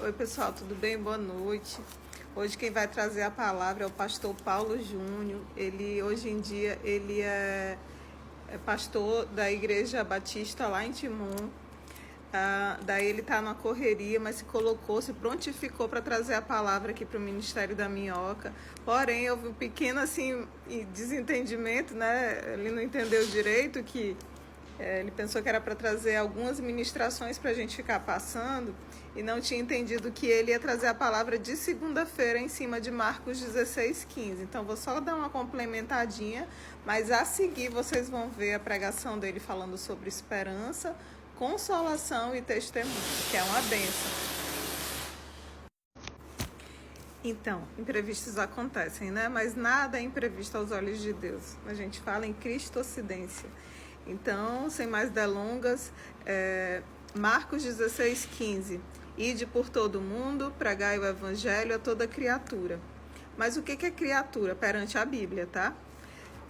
Oi pessoal, tudo bem? Boa noite. Hoje quem vai trazer a palavra é o pastor Paulo Júnior. Hoje em dia é pastor da Igreja Batista lá em Timon. Daí ele está na correria, mas se prontificou para trazer a palavra aqui para o Ministério da Minhoca. Porém, houve um pequeno desentendimento, né? Ele não entendeu direito que ele pensou que era para trazer algumas ministrações para a gente ficar passando e não tinha entendido que ele ia trazer a palavra de segunda-feira em cima de Marcos 16:15. Então, vou só dar uma complementadinha, mas a seguir vocês vão ver a pregação dele falando sobre esperança, consolação e testemunho, que é uma bênção. Então, imprevistos acontecem, né? Mas nada é imprevisto aos olhos de Deus. A gente fala em cristocidência. Então, sem mais delongas, Marcos 16:15. Ide por todo o mundo, pregai o evangelho a toda criatura. Mas o que é criatura perante a Bíblia, tá?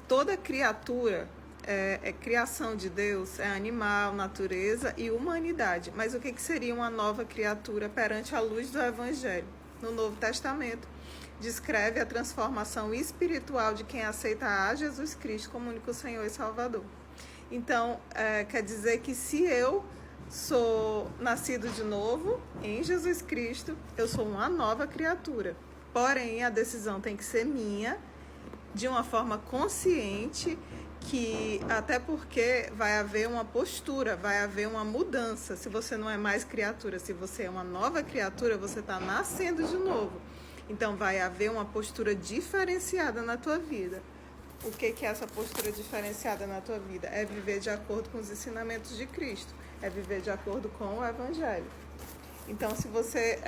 Toda criatura é criação de Deus, é animal, natureza e humanidade. Mas o que seria uma nova criatura perante a luz do evangelho? No Novo Testamento, descreve a transformação espiritual de quem aceita a Jesus Cristo como único Senhor e Salvador. Então, quer dizer que se eu sou nascido de novo em Jesus Cristo, eu sou uma nova criatura. Porém, a decisão tem que ser minha, de uma forma consciente, até porque vai haver uma postura, vai haver uma mudança. Se você não é mais criatura, se você é uma nova criatura, você está nascendo de novo. Então, vai haver uma postura diferenciada na tua vida. O que é essa postura diferenciada na tua vida? É viver de acordo com os ensinamentos de Cristo. É viver de acordo com o Evangelho. Então, se você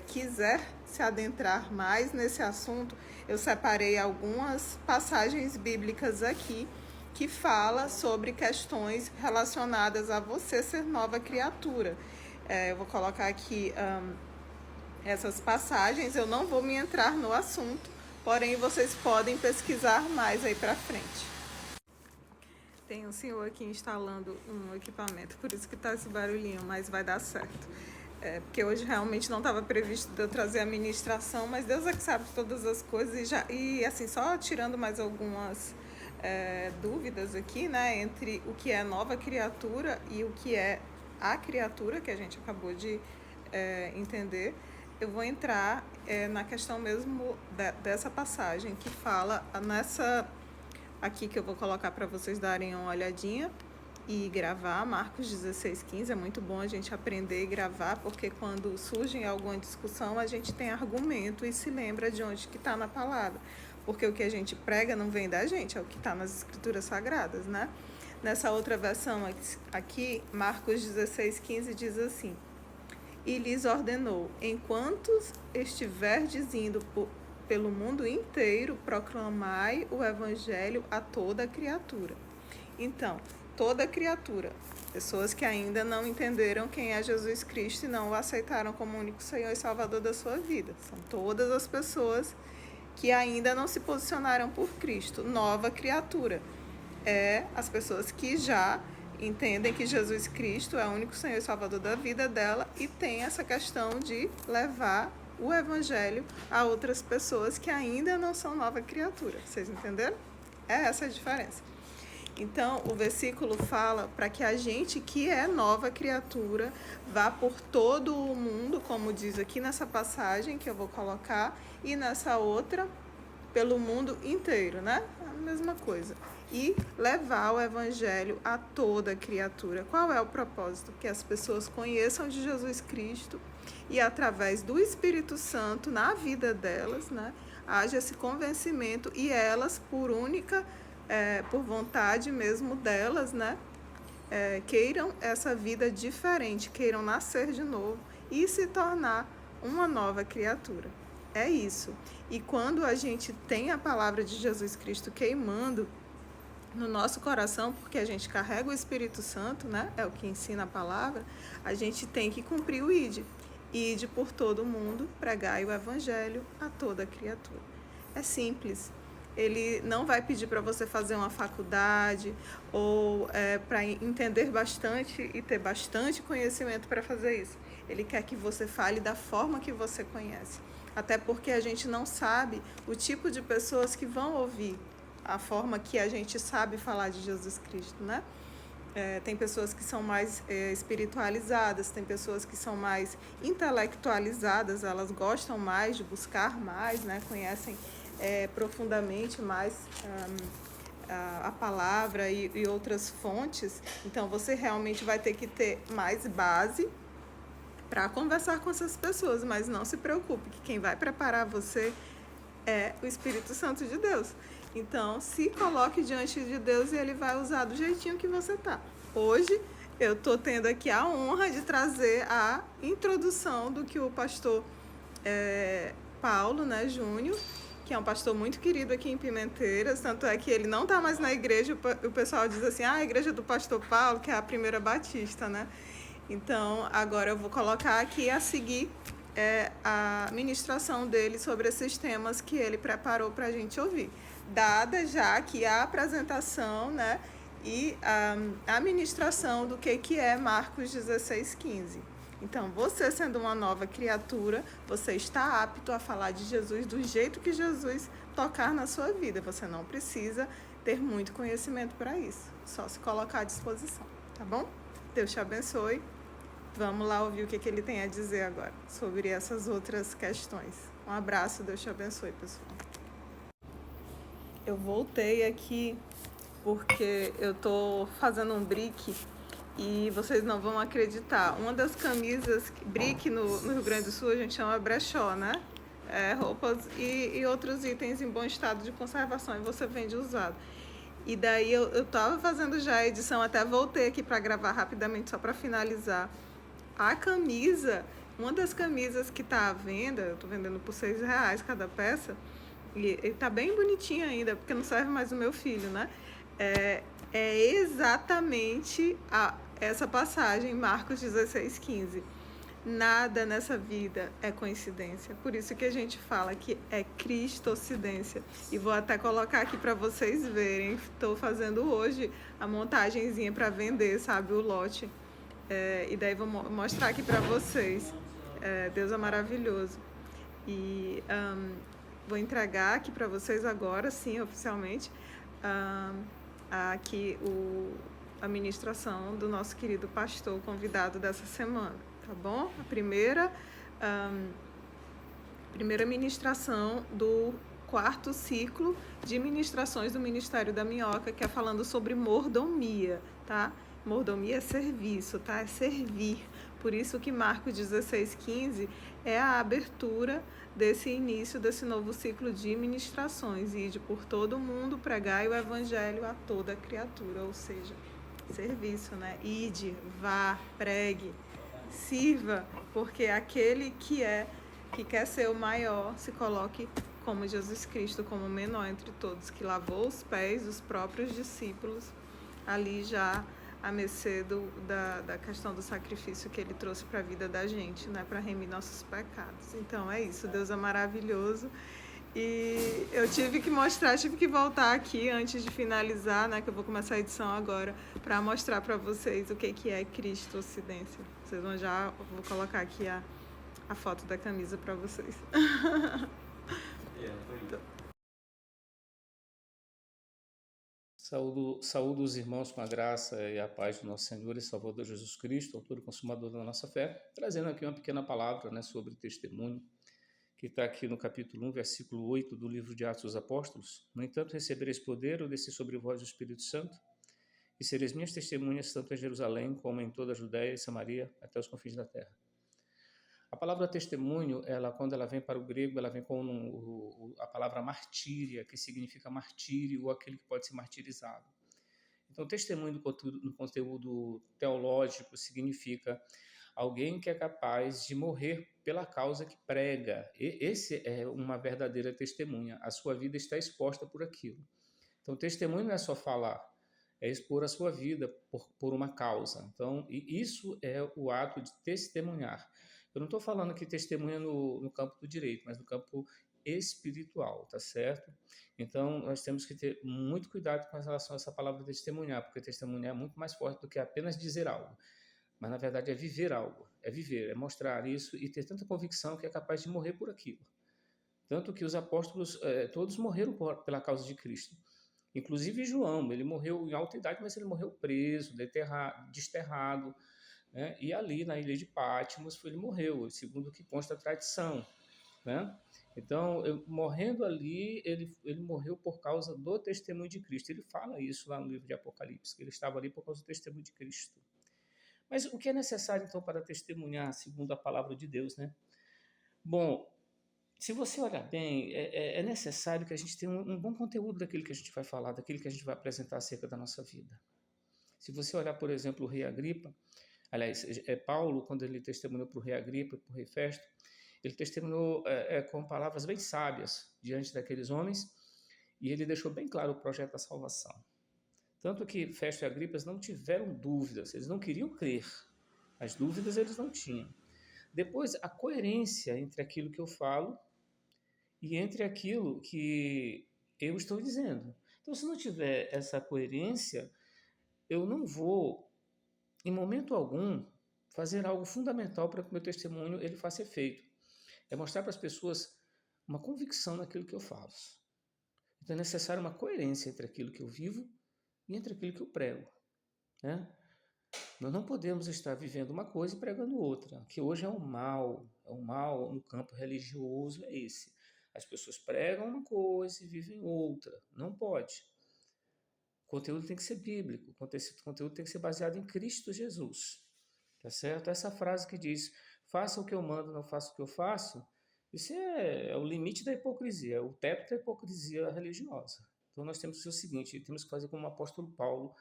quiser se adentrar mais nesse assunto, eu separei algumas passagens bíblicas aqui que fala sobre questões relacionadas a você ser nova criatura. Eu vou colocar aqui essas passagens, eu não vou me entrar no assunto, porém vocês podem pesquisar mais aí pra frente. Tem um senhor aqui instalando um equipamento, por isso que tá esse barulhinho, mas vai dar certo. Porque hoje realmente não estava previsto de eu trazer a ministração, mas Deus é que sabe todas as coisas. E assim, só tirando mais algumas dúvidas aqui, né, entre o que é nova criatura e o que é a criatura, que a gente acabou de entender, eu vou entrar na questão mesmo dessa passagem que fala nessa aqui, que eu vou colocar para vocês darem uma olhadinha e gravar. Marcos 16:15, é muito bom a gente aprender e gravar, porque quando surge alguma discussão, a gente tem argumento e se lembra de onde que está na palavra, porque o que a gente prega não vem da gente, é o que está nas escrituras sagradas, né? Nessa outra versão aqui, Marcos 16:15 diz assim: e lhes ordenou, enquanto estiverdes indo pelo mundo inteiro, proclamai o evangelho a toda criatura. Então, toda criatura, pessoas que ainda não entenderam quem é Jesus Cristo e não o aceitaram como único Senhor e Salvador da sua vida. São todas as pessoas que ainda não se posicionaram por Cristo. Nova criatura as pessoas que já entendem que Jesus Cristo é o único Senhor e Salvador da vida dela e tem essa questão de levar o evangelho a outras pessoas que ainda não são nova criatura. Vocês entenderam? É essa a diferença. Então, o versículo fala para que a gente que é nova criatura vá por todo o mundo, como diz aqui nessa passagem que eu vou colocar, e nessa outra, pelo mundo inteiro, né? A mesma coisa. E levar o evangelho a toda criatura. Qual é o propósito? Que as pessoas conheçam de Jesus Cristo e através do Espírito Santo na vida delas, né, haja esse convencimento e elas, por vontade mesmo delas, né, queiram essa vida diferente, queiram nascer de novo e se tornar uma nova criatura. É isso. E quando a gente tem a palavra de Jesus Cristo queimando no nosso coração, porque a gente carrega o Espírito Santo, né? É o que ensina a palavra, a gente tem que cumprir o ide. Ide por todo o mundo, pregai o evangelho a toda criatura. É simples. Ele não vai pedir para você fazer uma faculdade ou para entender bastante e ter bastante conhecimento para fazer isso. Ele quer que você fale da forma que você conhece. Até porque a gente não sabe o tipo de pessoas que vão ouvir a forma que a gente sabe falar de Jesus Cristo, né? Tem pessoas que são mais espiritualizadas, tem pessoas que são mais intelectualizadas, elas gostam mais de buscar mais, né? Conhecem profundamente mais a palavra e outras fontes. Então, você realmente vai ter que ter mais base para conversar com essas pessoas, mas não se preocupe, que quem vai preparar você é o Espírito Santo de Deus. Então, se coloque diante de Deus e Ele vai usar do jeitinho que você tá. Hoje, eu estou tendo aqui a honra de trazer a introdução do que o pastor Paulo, né, Júnior, que é um pastor muito querido aqui em Pimenteiras, tanto é que ele não está mais na igreja, o pessoal diz assim, a igreja do pastor Paulo, que é a primeira batista, né? Então, agora eu vou colocar aqui a seguir a ministração dele sobre esses temas que ele preparou para a gente ouvir. Dada já aqui a apresentação, né, e a ministração do que é Marcos 16:15. Então, você sendo uma nova criatura, você está apto a falar de Jesus do jeito que Jesus tocar na sua vida. Você não precisa ter muito conhecimento para isso, só se colocar à disposição, tá bom? Deus te abençoe. Vamos lá ouvir o que ele tem a dizer agora sobre essas outras questões. Um abraço, Deus te abençoe, pessoal. Eu voltei aqui porque eu tô fazendo um brick e vocês não vão acreditar. Uma das camisas, brick no Rio Grande do Sul a gente chama brechó, né? Roupas e outros itens em bom estado de conservação e você vende usado. E daí eu tava fazendo já a edição, até voltei aqui para gravar rapidamente só para finalizar. A camisa, uma das camisas que tá à venda, eu tô vendendo por R$6 cada peça, e tá bem bonitinha ainda, porque não serve mais o meu filho, né? É exatamente essa passagem, Marcos 16:15. Nada nessa vida é coincidência. Por isso que a gente fala que é cristocidência. E vou até colocar aqui para vocês verem. Estou fazendo hoje a montagenzinha para vender, sabe, o lote. E daí vou mostrar aqui para vocês. Deus é maravilhoso. E vou entregar aqui para vocês agora, sim, oficialmente, aqui a ministração do nosso querido pastor convidado dessa semana, tá bom? A primeira ministração do 4º ciclo de ministrações do Ministério da Minhoca, que é falando sobre mordomia, tá? Mordomia é serviço, tá? É servir. Por isso que Marcos 16:15 é a abertura desse início, desse novo ciclo de ministrações. Ide por todo mundo, pregai o evangelho a toda criatura, ou seja, serviço, né? Ide, vá, pregue, sirva, porque aquele que quer ser o maior, se coloque como Jesus Cristo, como o menor entre todos, que lavou os pés dos próprios discípulos, ali já a mercê da questão do sacrifício que ele trouxe para a vida da gente, né, para remir nossos pecados. Então é isso, Deus é maravilhoso. E eu tive que voltar aqui antes de finalizar, né, que eu vou começar a edição agora, para mostrar para vocês o que é cristocidência. Vocês vão vou colocar aqui a foto da camisa para vocês. Saúdo os irmãos com a graça e a paz do nosso Senhor e Salvador Jesus Cristo, autor e consumador da nossa fé, trazendo aqui uma pequena palavra, né, sobre testemunho, que está aqui no capítulo 1, versículo 8 do livro de Atos dos Apóstolos. No entanto, recebereis poder ou descer sobre vós o Espírito Santo, e sereis minhas testemunhas tanto em Jerusalém como em toda a Judéia e Samaria, até os confins da terra. A palavra testemunho, quando ela vem para o grego, ela vem com a palavra martíria, que significa martírio ou aquele que pode ser martirizado. Então, testemunho no conteúdo teológico significa alguém que é capaz de morrer pela causa que prega. Esse é uma verdadeira testemunha. A sua vida está exposta por aquilo. Então, testemunho não é só falar, é expor a sua vida por uma causa. Então, isso é o ato de testemunhar. Eu não estou falando que testemunha no campo do direito, mas no campo espiritual, tá certo? Então, nós temos que ter muito cuidado com relação a essa palavra testemunhar, porque testemunhar é muito mais forte do que apenas dizer algo. Mas, na verdade, é viver algo, é viver, é mostrar isso e ter tanta convicção que é capaz de morrer por aquilo. Tanto que os apóstolos, todos morreram pela causa de Cristo. Inclusive João, ele morreu em alta idade, mas ele morreu preso, desterrado, né? E ali na ilha de Patmos ele morreu, segundo o que consta a tradição, né? Então, morrendo ali, ele morreu por causa do testemunho de Cristo. Ele fala isso lá no livro de Apocalipse, que ele estava ali por causa do testemunho de Cristo. Mas o que é necessário, então, para testemunhar segundo a palavra de Deus, né? Bom, se você olhar bem, é necessário que a gente tenha um bom conteúdo daquilo que a gente vai falar, daquilo que a gente vai apresentar acerca da nossa vida. Se você olhar, por exemplo, o rei Agripa, aliás, Paulo, quando ele testemunhou para o rei Agripa e para o rei Festo, ele testemunhou com palavras bem sábias diante daqueles homens e ele deixou bem claro o projeto da salvação. Tanto que Festo e Agripa não tiveram dúvidas, eles não queriam crer, as dúvidas eles não tinham. Depois, a coerência entre aquilo que eu falo e entre aquilo que eu estou dizendo. Então, se não tiver essa coerência, eu não vou, em momento algum, fazer algo fundamental para que o meu testemunho ele faça efeito. É mostrar para as pessoas uma convicção naquilo que eu faço. Então, é necessário uma coerência entre aquilo que eu vivo e entre aquilo que eu prego, né? Nós não podemos estar vivendo uma coisa e pregando outra, que hoje é um mal no campo religioso, é esse. As pessoas pregam uma coisa e vivem outra. Não pode. O conteúdo tem que ser bíblico, o conteúdo tem que ser baseado em Cristo Jesus. Tá certo? Essa frase que diz, faça o que eu mando, não faça o que eu faço, isso é o limite da hipocrisia, é o teto da hipocrisia religiosa. Então nós temos que fazer o seguinte, temos que fazer como o apóstolo Paulo,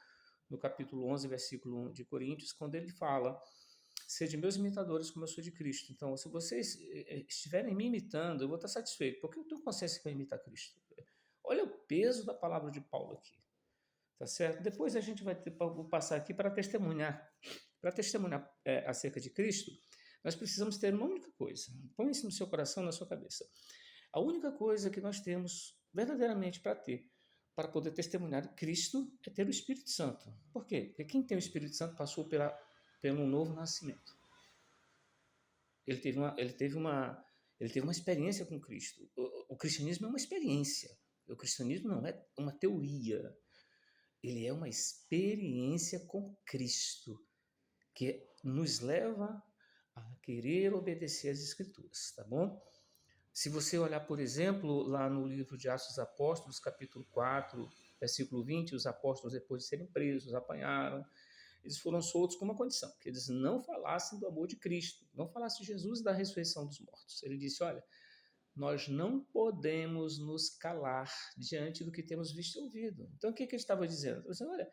no capítulo 11, versículo 1 de Coríntios, quando ele fala, sede meus imitadores como eu sou de Cristo. Então, se vocês estiverem me imitando, eu vou estar satisfeito, porque eu tenho consciência que eu imitar Cristo. Olha o peso da palavra de Paulo aqui, tá certo? Depois a gente vou passar aqui para testemunhar. Para testemunhar acerca de Cristo, nós precisamos ter uma única coisa. Põe isso no seu coração, na sua cabeça. A única coisa que nós temos verdadeiramente para poder testemunhar Cristo é ter o Espírito Santo. Por quê? Porque quem tem o Espírito Santo passou pelo novo nascimento. Ele teve uma experiência com Cristo. O cristianismo é uma experiência. O cristianismo não é uma teoria. Ele é uma experiência com Cristo, que nos leva a querer obedecer às Escrituras, tá bom? Se você olhar, por exemplo, lá no livro de Atos dos Apóstolos, capítulo 4, versículo 20, os apóstolos, depois de serem presos, apanharam, eles foram soltos com uma condição, que eles não falassem do amor de Cristo, não falassem de Jesus e da ressurreição dos mortos. Ele disse, olha, nós não podemos nos calar diante do que temos visto e ouvido. Então, o que ele estava dizendo? Ele estava dizendo, olha,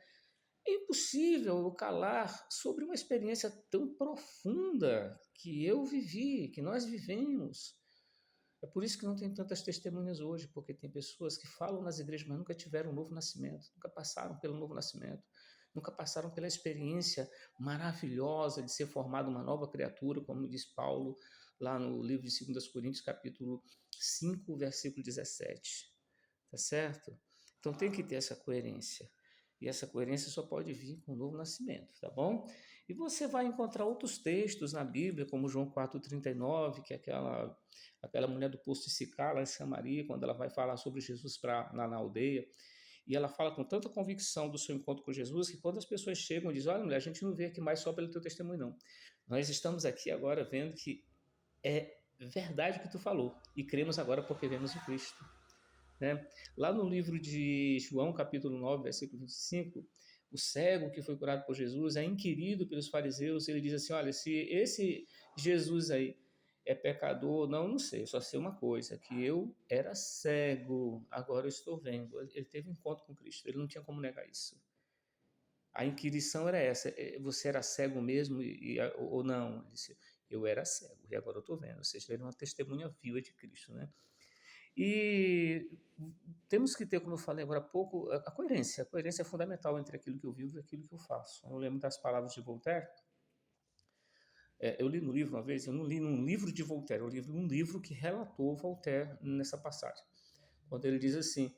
é impossível eu calar sobre uma experiência tão profunda que eu vivi, que nós vivemos. É por isso que não tem tantas testemunhas hoje, porque tem pessoas que falam nas igrejas, mas nunca tiveram um novo nascimento, nunca passaram pelo novo nascimento, nunca passaram pela experiência maravilhosa de ser formada uma nova criatura, como diz Paulo lá no livro de 2 Coríntios, capítulo 5, versículo 17. Tá certo? Então tem que ter essa coerência. E essa coerência só pode vir com o novo nascimento, tá bom? E você vai encontrar outros textos na Bíblia, como João 4,39, que é aquela mulher do poço de Sicá, lá em Samaria, quando ela vai falar sobre Jesus na aldeia, e ela fala com tanta convicção do seu encontro com Jesus, que quando as pessoas chegam e dizem, olha mulher, a gente não veio aqui mais só pelo teu testemunho, não. Nós estamos aqui agora vendo que é verdade o que tu falou, e cremos agora porque vemos o Cristo. Né? Lá no livro de João, capítulo 9, versículo 25, o cego que foi curado por Jesus é inquirido pelos fariseus, ele diz assim, olha, se esse Jesus aí é pecador, não sei, eu só sei uma coisa, que eu era cego, agora eu estou vendo. Ele teve um encontro com Cristo, ele não tinha como negar isso. A inquirição era essa, você era cego mesmo ou não? Ele disse, eu era cego e agora eu estou vendo, ou seja, ele era uma testemunha viva de Cristo, né? E temos que ter, como eu falei agora há pouco, a coerência. A coerência é fundamental entre aquilo que eu vivo e aquilo que eu faço. Eu lembro das palavras de Voltaire, Eu li no livro uma vez, eu não li num livro de Voltaire, eu li num livro que relatou Voltaire nessa passagem. Quando ele diz assim,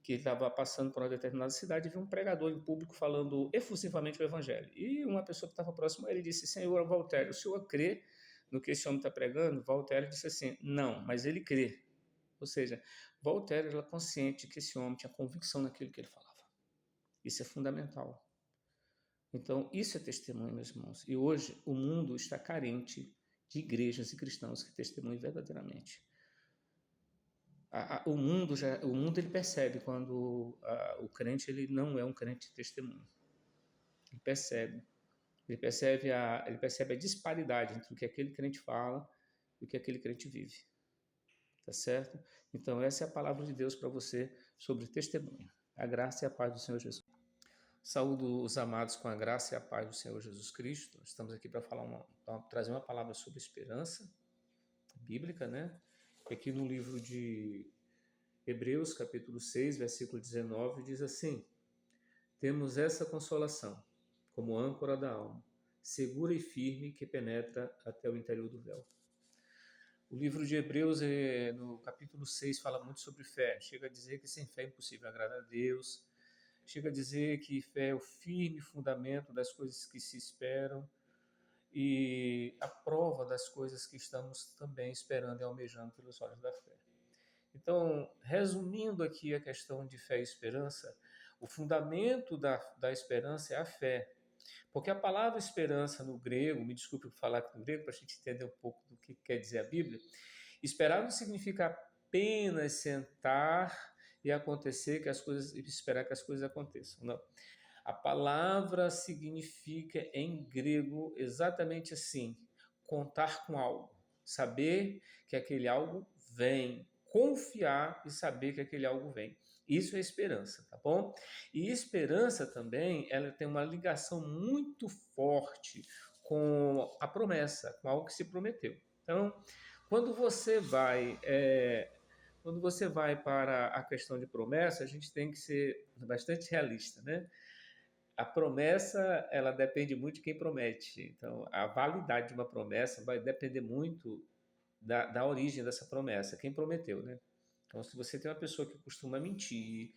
que ele estava passando por uma determinada cidade e viu um pregador em público falando efusivamente o evangelho. E uma pessoa que estava próxima a ele disse: Senhor Voltaire, o senhor crê no que esse homem está pregando? Voltaire disse assim: não, mas ele crê. Ou seja, Voltaire era consciente que esse homem tinha convicção naquilo que ele falava. Isso é fundamental. Então, isso é testemunho, meus irmãos. E hoje o mundo está carente de igrejas e cristãos que testemunhem verdadeiramente. O mundo ele percebe quando o crente ele não é um crente de testemunho. Ele percebe a disparidade entre o que aquele crente fala e o que aquele crente vive. Tá certo? Então essa é a palavra de Deus para você sobre testemunho. A graça e a paz do Senhor Jesus. Saúdo os amados com a graça e a paz do Senhor Jesus Cristo. Estamos aqui para trazer uma palavra sobre esperança bíblica, né? Aqui no livro de Hebreus, capítulo 6, versículo 19, diz assim: temos essa consolação, como âncora da alma, segura e firme, que penetra até o interior do véu. O livro de Hebreus, no capítulo 6, fala muito sobre fé. Chega a dizer que sem fé é impossível agradar a Deus. Chega a dizer que fé é o firme fundamento das coisas que se esperam e a prova das coisas que estamos também esperando e almejando pelos olhos da fé. Então, resumindo aqui a questão de fé e esperança, o fundamento da esperança é a fé. Porque a palavra esperança no grego, me desculpe por falar aqui no grego, para a gente entender um pouco do que quer dizer a Bíblia, esperar não significa apenas sentar e esperar que as coisas aconteçam. Não. A palavra significa em grego exatamente assim: contar com algo, saber que aquele algo vem, confiar e saber que aquele algo vem. Isso é esperança, tá bom? E esperança também, ela tem uma ligação muito forte com a promessa, com algo que se prometeu. Então, quando você vai para a questão de promessa, a gente tem que ser bastante realista, né? A promessa, ela depende muito de quem promete. Então, a validade de uma promessa vai depender muito da origem dessa promessa, quem prometeu, né? Então, se você tem uma pessoa que costuma mentir,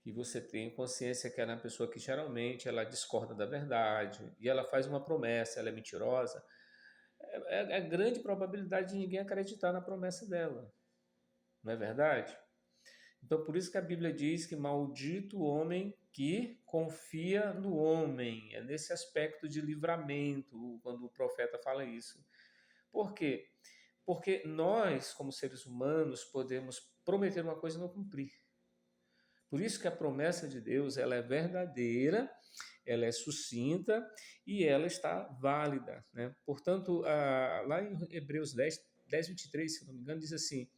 e você tem consciência que ela é uma pessoa que geralmente ela discorda da verdade, e ela faz uma promessa, ela é mentirosa, é grande probabilidade de ninguém acreditar na promessa dela. Não é verdade? Então, por isso que a Bíblia diz que maldito o homem que confia no homem. É nesse aspecto de livramento, quando o profeta fala isso. Por quê? Porque nós, como seres humanos, podemos prometer uma coisa e não cumprir. Por isso que a promessa de Deus ela é verdadeira, ela é sucinta e ela está válida, né? Portanto, lá em Hebreus 10:23, se não me engano, diz assim: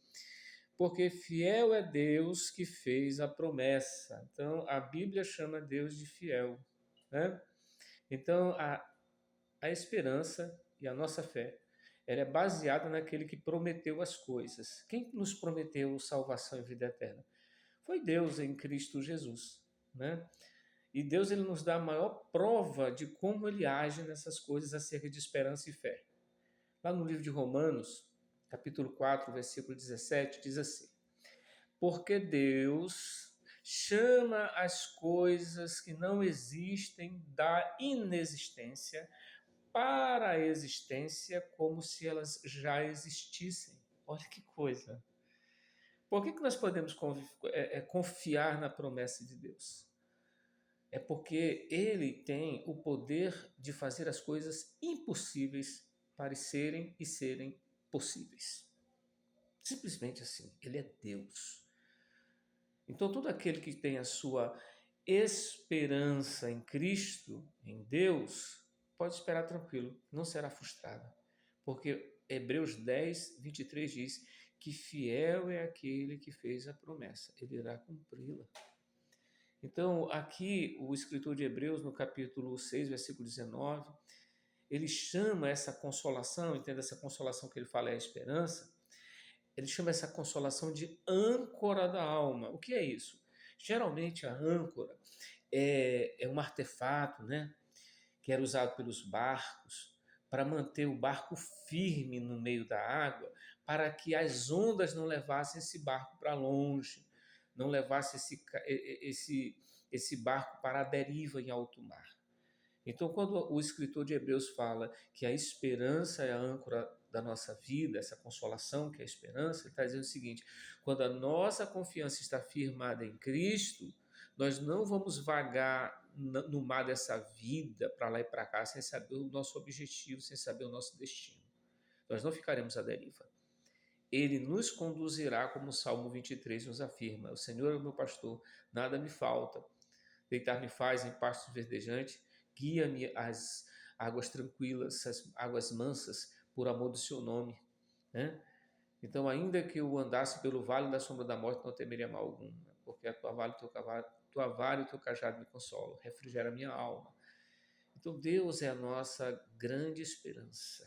porque fiel é Deus que fez a promessa. Então, a Bíblia chama Deus de fiel, né? Então, a esperança e a nossa fé, ela é baseada naquele que prometeu as coisas. Quem nos prometeu salvação e vida eterna? Foi Deus em Cristo Jesus, né? E Deus ele nos dá a maior prova de como ele age nessas coisas acerca de esperança e fé. Lá no livro de Romanos, capítulo 4, versículo 17, diz assim: porque Deus chama as coisas que não existem da inexistência para a existência como se elas já existissem. Olha que coisa! Por que nós podemos confiar na promessa de Deus? É porque Ele tem o poder de fazer as coisas impossíveis parecerem e serem possíveis. Simplesmente assim, Ele é Deus. Então, todo aquele que tem a sua esperança em Cristo, em Deus, pode esperar tranquilo, não será frustrado. Porque Hebreus 10:23 diz que fiel é aquele que fez a promessa, ele irá cumpri-la. Então, aqui, o escritor de Hebreus, no capítulo 6, versículo 19, ele chama essa consolação, entenda essa consolação que ele fala é a esperança, ele chama essa consolação de âncora da alma. O que é isso? Geralmente, a âncora é um artefato, né, que era usado pelos barcos para manter o barco firme no meio da água, para que as ondas não levassem esse barco para longe, não levassem esse barco para a deriva em alto mar. Então, quando o escritor de Hebreus fala que a esperança é a âncora da nossa vida, essa consolação que é a esperança, ele está dizendo o seguinte: quando a nossa confiança está firmada em Cristo, nós não vamos vagar no mar dessa vida, para lá e para cá, sem saber o nosso objetivo, sem saber o nosso destino. Nós não ficaremos à deriva. Ele nos conduzirá, como o Salmo 23 nos afirma: o Senhor é o meu pastor, nada me falta. Deitar-me faz em pastos verdejantes, guia-me às águas tranquilas, às águas mansas, por amor do seu nome. Né? Então, ainda que eu andasse pelo vale da sombra da morte, não temeria mal algum, porque a tua vara e o teu cajado me consolam, refrigera a minha alma. Então, Deus é a nossa grande esperança.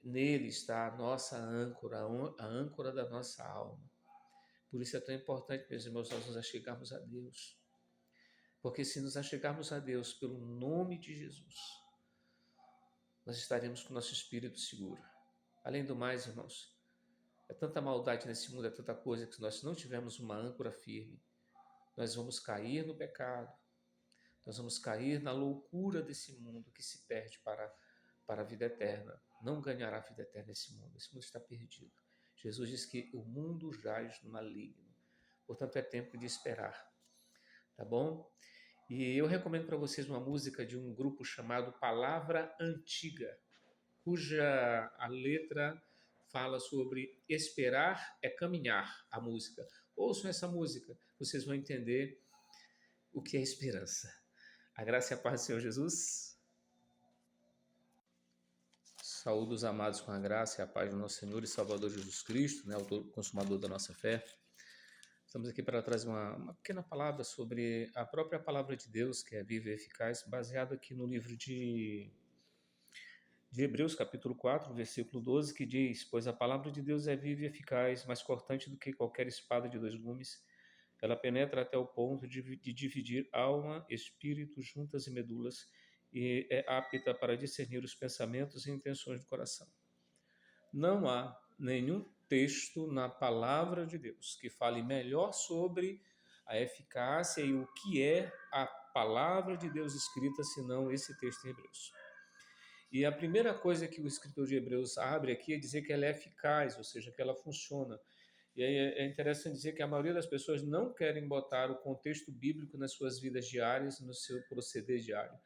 Nele está a nossa âncora, a âncora da nossa alma. Por isso é tão importante, meus irmãos, nós nos achegarmos a Deus. Porque se nos achegarmos a Deus pelo nome de Jesus, nós estaremos com o nosso espírito seguro. Além do mais, irmãos, é tanta maldade nesse mundo, é tanta coisa, que se nós não tivermos uma âncora firme, nós vamos cair no pecado, nós vamos cair na loucura desse mundo que se perde para a vida eterna. Não ganhará a vida eterna esse mundo está perdido. Jesus diz que o mundo jaz no maligno, portanto é tempo de esperar, tá bom? E eu recomendo para vocês uma música de um grupo chamado Palavra Antiga, cuja a letra fala sobre esperar é caminhar, a música. Ouçam essa música, vocês vão entender o que é esperança. A graça e a paz do Senhor Jesus. Saúdo os amados com a graça e a paz do nosso Senhor e Salvador Jesus Cristo, né, autor consumador da nossa fé. Estamos aqui para trazer uma pequena palavra sobre a própria palavra de Deus, que é viva e eficaz, baseado aqui no livro de Hebreus, capítulo 4, versículo 12, que diz: pois a palavra de Deus é viva e eficaz, mais cortante do que qualquer espada de dois gumes. Ela penetra até o ponto de dividir alma, espírito, juntas e medulas, e é apta para discernir os pensamentos e intenções do coração. Não há nenhum texto na palavra de Deus que fale melhor sobre a eficácia e o que é a palavra de Deus escrita, senão esse texto em Hebreus. E a primeira coisa que o escritor de Hebreus abre aqui é dizer que ela é eficaz, ou seja, que ela funciona. E aí é interessante dizer que a maioria das pessoas não querem botar o contexto bíblico nas suas vidas diárias, no seu proceder diário,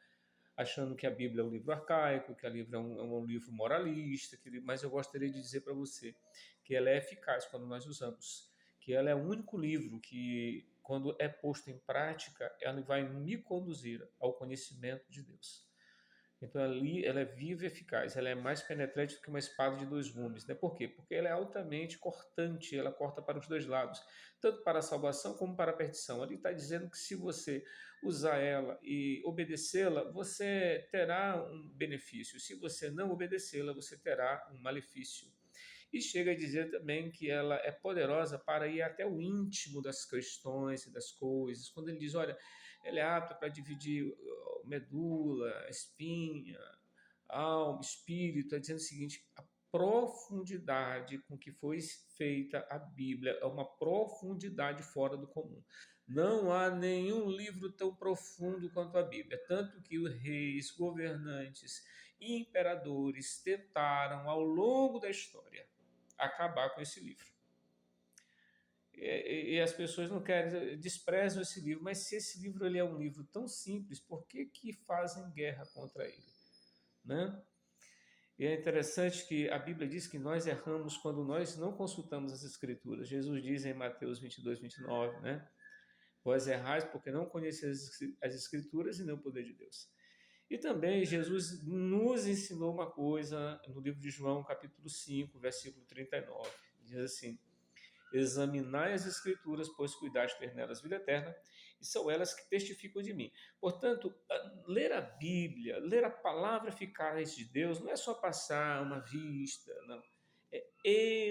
achando que a Bíblia é um livro arcaico, que a Bíblia é um livro moralista, mas eu gostaria de dizer para você que ela é eficaz quando nós usamos, que ela é o único livro que, quando é posto em prática, ela vai me conduzir ao conhecimento de Deus. Então ali ela é viva e eficaz, ela é mais penetrante do que uma espada de dois gumes. Né? Por quê? Porque ela é altamente cortante, ela corta para os dois lados, tanto para a salvação como para a perdição. Ali está dizendo que se você usar ela e obedecê-la, você terá um benefício. Se você não obedecê-la, você terá um malefício. E chega a dizer também que ela é poderosa para ir até o íntimo das questões e das coisas. Quando ele diz, olha, ela é apta para dividir medula, espinha, alma, espírito, está dizendo o seguinte: a profundidade com que foi feita a Bíblia é uma profundidade fora do comum. Não há nenhum livro tão profundo quanto a Bíblia, tanto que os reis, governantes e imperadores tentaram, ao longo da história, acabar com esse livro. E as pessoas não querem, desprezam esse livro, mas se esse livro ele é um livro tão simples, por que fazem guerra contra ele? Né? E é interessante que a Bíblia diz que nós erramos quando nós não consultamos as Escrituras. Jesus diz em Mateus 22, 29, né? Vós errais porque não conheceis as Escrituras e nem o poder de Deus. E também Jesus nos ensinou uma coisa no livro de João, capítulo 5, versículo 39. Diz assim: examinai as Escrituras, pois cuidais de ter nelas vida eterna, e são elas que testificam de mim. Portanto, ler a Bíblia, ler a palavra eficaz de Deus, não é só passar uma vista, não. É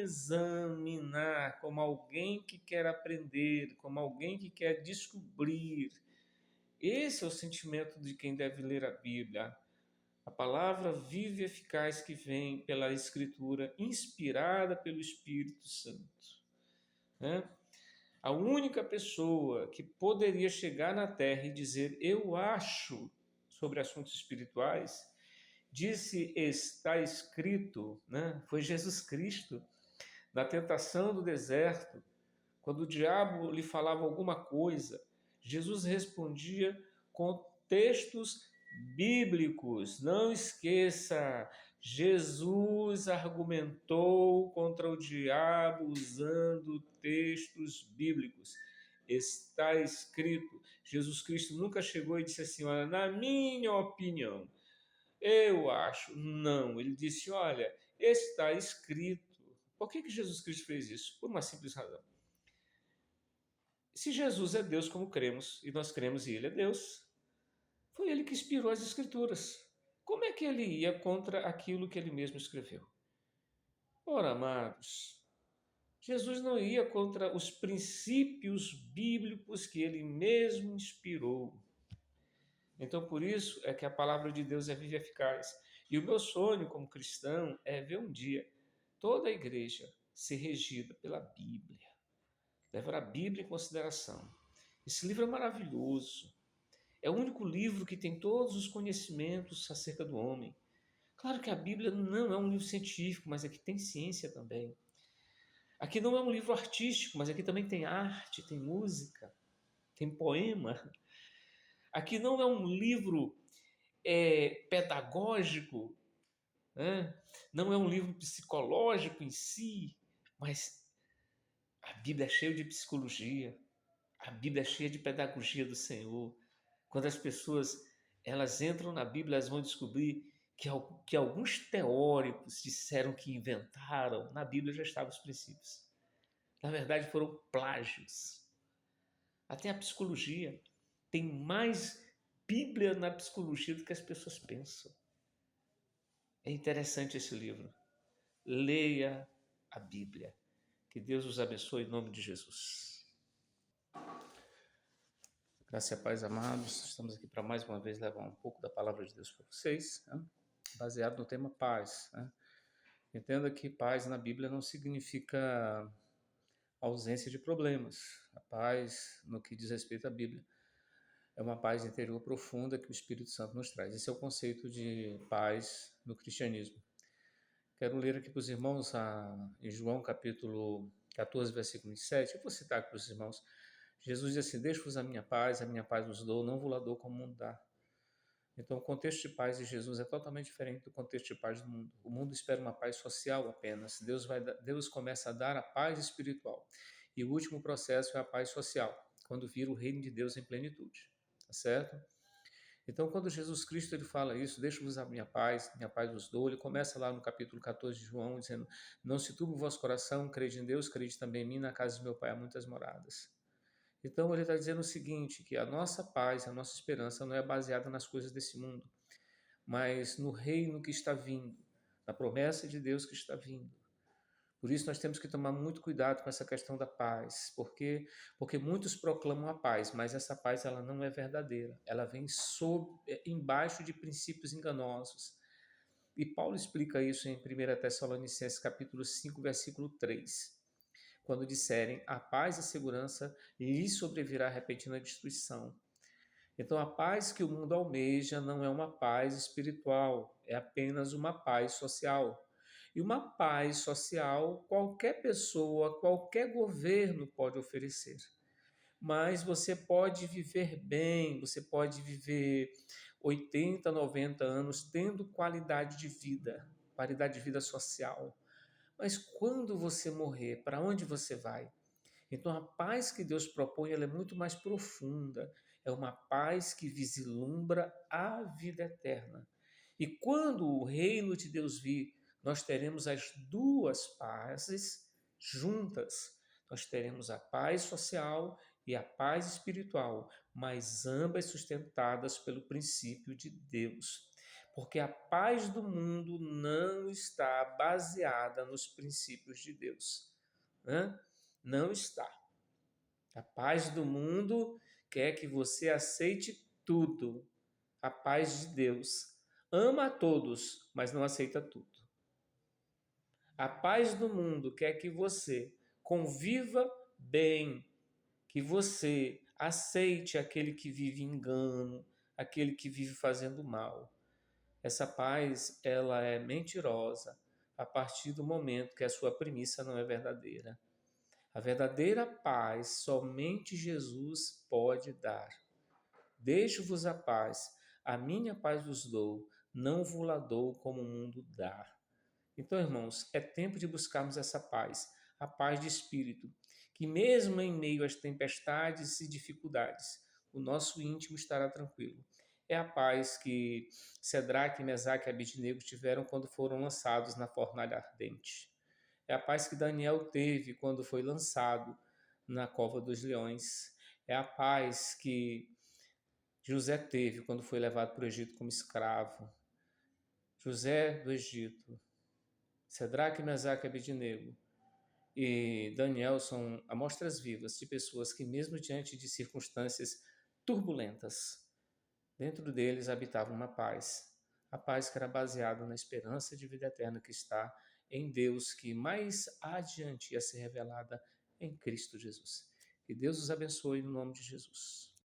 examinar como alguém que quer aprender, como alguém que quer descobrir. Esse é o sentimento de quem deve ler a Bíblia. A palavra viva e eficaz que vem pela Escritura, inspirada pelo Espírito Santo, né? A única pessoa que poderia chegar na terra e dizer eu acho sobre assuntos espirituais, disse está escrito, né? Foi Jesus Cristo na tentação do deserto, quando o diabo lhe falava alguma coisa, Jesus respondia com textos bíblicos. Não esqueça, Jesus argumentou contra o diabo usando textos bíblicos. Está escrito. Jesus Cristo nunca chegou e disse assim, olha, na minha opinião, eu acho. Não, ele disse, olha, está escrito. Por que Jesus Cristo fez isso? Por uma simples razão. Se Jesus é Deus como cremos, e nós cremos e Ele é Deus, foi Ele que inspirou as Escrituras. Como é que Ele ia contra aquilo que Ele mesmo escreveu? Ora, amados, Jesus não ia contra os princípios bíblicos que Ele mesmo inspirou. Então, por isso é que a palavra de Deus é viva e eficaz. E o meu sonho como cristão é ver um dia toda a igreja ser regida pela Bíblia. Levar a Bíblia em consideração. Esse livro é maravilhoso. É o único livro que tem todos os conhecimentos acerca do homem. Claro que a Bíblia não é um livro científico, mas aqui tem ciência também. Aqui não é um livro artístico, mas aqui também tem arte, tem música, tem poema. Aqui não é um livro pedagógico, né? Não é um livro psicológico em si, mas a Bíblia é cheia de psicologia. A Bíblia é cheia de pedagogia do Senhor. Quando as pessoas elas entram na Bíblia, elas vão descobrir que alguns teóricos disseram que inventaram, na Bíblia já estavam os princípios. Na verdade, foram plágios. Até a psicologia. Tem mais Bíblia na psicologia do que as pessoas pensam. É interessante esse livro. Leia a Bíblia. Que Deus os abençoe em nome de Jesus. Graça e paz, amados. Estamos aqui para mais uma vez levar um pouco da palavra de Deus para vocês, né? Baseado no tema paz, né? Entenda que paz na Bíblia não significa ausência de problemas. A paz, no que diz respeito à Bíblia, é uma paz interior profunda que o Espírito Santo nos traz. Esse é o conceito de paz no cristianismo. Quero ler aqui para os irmãos em João capítulo 14, versículo 27. Eu vou citar aqui para os irmãos. Jesus diz assim, deixo-vos a minha paz vos dou, não vos la dou como o mundo dá. Então, o contexto de paz de Jesus é totalmente diferente do contexto de paz do mundo. O mundo espera uma paz social apenas. Deus começa a dar a paz espiritual. E o último processo é a paz social, quando vira o reino de Deus em plenitude. Tá certo? Então, quando Jesus Cristo ele fala isso, deixo-vos a minha paz vos dou, ele começa lá no capítulo 14 de João, dizendo, não se turbe o vosso coração, crede em Deus, crede também em mim, na casa de meu Pai há muitas moradas. Então ele está dizendo o seguinte, que a nossa paz, a nossa esperança não é baseada nas coisas desse mundo, mas no reino que está vindo, na promessa de Deus que está vindo. Por isso nós temos que tomar muito cuidado com essa questão da paz, porque muitos proclamam a paz, mas essa paz ela não é verdadeira, ela vem embaixo de princípios enganosos. E Paulo explica isso em 1 Tessalonicenses capítulo 5, versículo 3. Quando disserem a paz e a segurança, lhes sobrevirá repentina destruição. Então, a paz que o mundo almeja não é uma paz espiritual, é apenas uma paz social. E uma paz social, qualquer pessoa, qualquer governo pode oferecer. Mas você pode viver bem, você pode viver 80, 90 anos tendo qualidade de vida social. Mas quando você morrer, para onde você vai? Então a paz que Deus propõe ela é muito mais profunda. É uma paz que vislumbra a vida eterna. E quando o reino de Deus vir, nós teremos as duas pazes juntas. Nós teremos a paz social e a paz espiritual, mas ambas sustentadas pelo princípio de Deus. Porque a paz do mundo não está baseada nos princípios de Deus. Não está. A paz do mundo quer que você aceite tudo. A paz de Deus ama a todos, mas não aceita tudo. A paz do mundo quer que você conviva bem, que você aceite aquele que vive engano, aquele que vive fazendo mal. Essa paz, ela é mentirosa a partir do momento que a sua premissa não é verdadeira. A verdadeira paz somente Jesus pode dar. Deixo-vos a paz, a minha paz vos dou, não vos la dou como o mundo dá. Então, irmãos, é tempo de buscarmos essa paz, a paz de espírito, que mesmo em meio às tempestades e dificuldades, o nosso íntimo estará tranquilo. É a paz que Cedraque, Mesaque e Abidnego tiveram quando foram lançados na fornalha ardente. É a paz que Daniel teve quando foi lançado na cova dos leões. É a paz que José teve quando foi levado para o Egito como escravo. José do Egito, Cedraque, Mesaque e Abidnego e Daniel são amostras vivas de pessoas que, mesmo diante de circunstâncias turbulentas, dentro deles habitava uma paz. A paz que era baseada na esperança de vida eterna que está em Deus, que mais adiante ia ser revelada em Cristo Jesus. Que Deus os abençoe no nome de Jesus.